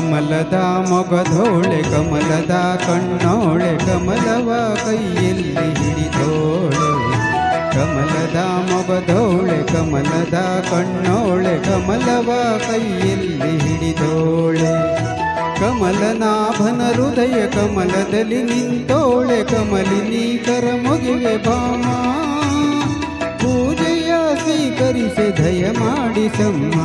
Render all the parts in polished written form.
ಕಮಲದ ಮೊಗದೋಳೆ ಕಮಲದ ಕಣ್ಣೋಳೆ ಕಮಲವ ಕೈಯಲ್ಲಿ ಹಿಡಿದೋಳೆ ಕಮಲದ ಮೊಗದೋಳೆ ಕಮಲದ ಕಣ್ಣೋಳೆ ಕಮಲವ ಕೈಯಲ್ಲಿ ಹಿಡಿದೋಳೆ ಕಮಲನಾಭನ ಹೃದಯ ಕಮಲದಲ್ಲಿ ನಿಂತೋಳೆ ಕಮಲಿನಿ ಕರ ಮುಗಿವೆ ಭಾಮ ಪೂಜೆಯ ಸ್ವೀಕರಿಸಿ ದಯ ಮಾಡಿಸಮ್ಮ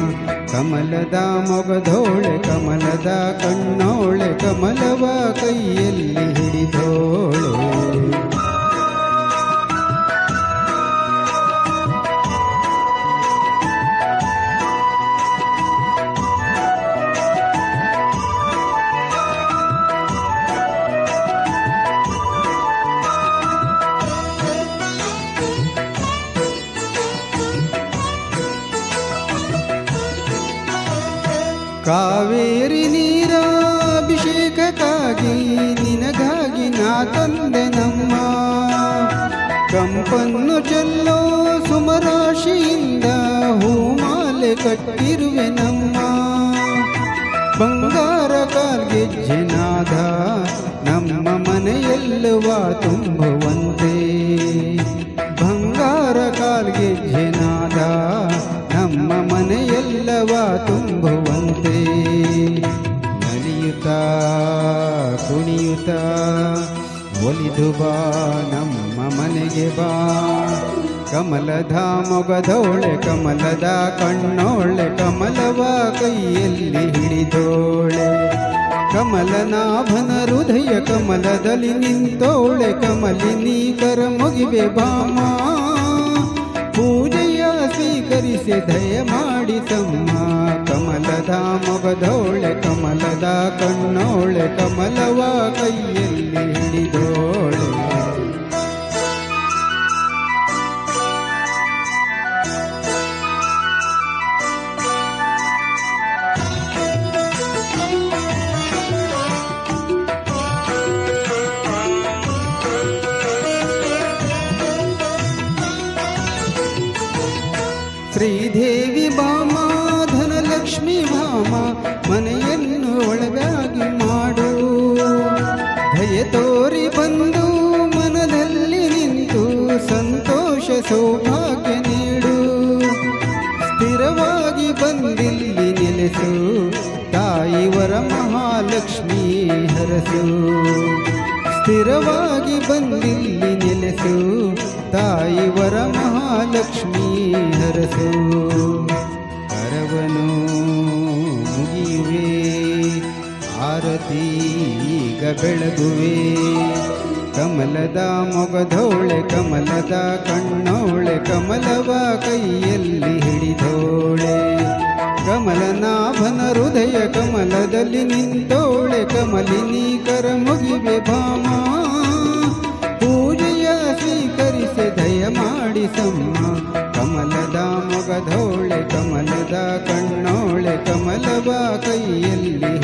ಕಮಲದ ಮೊಗದೋಳೆ ಕಮಲದ ಕಣ್ಣೋಳೆ ಕಮಲವ ಕೈಯಲ್ಲಿ ಹಿಡಿದೋಳೆ ಕಾವೇರಿ ನೀರ ಅಭಿಷೇಕಕ್ಕಾಗಿ ನಿನಗಾಗಿ ನಾ ತಂದೆ ನಮ್ಮ ಕಂಪನ್ನು ಚೆಲ್ಲೋ ಸುಮರಾಶಿಯಿಂದ ಹೂಮಾಲೆ ಕಟ್ಟಿರುವೆ ನಮ್ಮ ಬಂಗಾರ ಕಾಲ್ಗೆಜ್ಜೆ ನಾದ ನಮ್ಮ ಮನೆಯೆಲ್ಲವ ತುಂಬುವಂತೆ ಬಂಗಾರ ಕಾಲ್ಗೆಜ್ಜೆ ನಾದ ನಮ್ಮ ಮನೆಯೆಲ್ಲವ ತುಂಬುವಂತೆ ನಲಿಯುತ್ತಾ ಕುಣಿಯುತ್ತಾ ಒಲಿದು ಬಾ ನಮ್ಮ ಮನೆಗೆ ಬಾ ಕಮಲದ ಮೊಗದೋಳೆ ಕಮಲದ ಕಣ್ಣೋಳೆ ಕಮಲವ ಕೈಯಲ್ಲಿ ಹಿಡಿದೋಳೆ ಕಮಲನಾಭನ ಹೃದಯ ಕಮಲದಲ್ಲಿ ನಿಂತೋಳೆ ಕಮಲಿನಿ ಕರ ಮುಗಿವೆ ಭಾಮ ಪೂಜೆಯ ಸ್ವೀಕರಿಸಿ ದಯ ಮಾಡಿಸಮ್ಮ ಕಮಲದ ಮೊಗದೋಳೆ ಕಮಲದ ಕಣ್ಣೋಳೆ ಕಮಲವ ಕೈಯಲ್ಲಿ ಹಿಡಿದೋಳೆ ಶ್ರೀದೇವಿ ಭಾಮ ಧನಲಕ್ಷ್ಮಿ ಭಾಮ ಮನೆಯನ್ನು ಒಳಗಾಗಿ ಮಾಡು ದಯೆ ತೋರಿ ಬಂದು ಮನದಲ್ಲಿ ನಿಂತು ಸಂತೋಷ ಸೌಭಾಗ್ಯ ನೀಡು ಸ್ಥಿರವಾಗಿ ಬಂದಿಲ್ಲಿ ನೆಲೆಸು ತಾಯಿವರ ಮಹಾಲಕ್ಷ್ಮಿ ಹರಸು ಸ್ಥಿರವಾಗಿ ಬಂದಿಲ್ಲಿ ನೆಲೆಸು ತಾಯಿವರ ಮಹಾಲಕ್ಷ್ಮಿ ಹರಸು ಕರವನು ಮುಗಿಯುವೆ ಆರತಿ ಈಗ ಬೆಳಗುವೆ ಕಮಲದ ಮೊಗದೋಳೆ ಕಮಲದ ಕಣ್ಣೋಳೆ ಕಮಲವ ಕೈಯಲ್ಲಿ ಹಿಡಿದೋಳೆ ಕಮಲನಾಭನ ಹೃದಯ ಕಮಲದಲ್ಲಿ ನಿಂತೋಳೆ ಕಮಲಿನಿ ಕರ ಮುಗಿವೆ ಭಾಮ ಪೂಜೆಯ ಸ್ವೀಕರಿಸಿ ದಯ ಮಾಡಿಸಮ್ಮ ಕಮಲದ ಮೊಗದೋಳೆ ಕಮಲದ ಕಣ್ಣೋಳೆ ಕಮಲವ ಕೈಯಲ್ಲಿ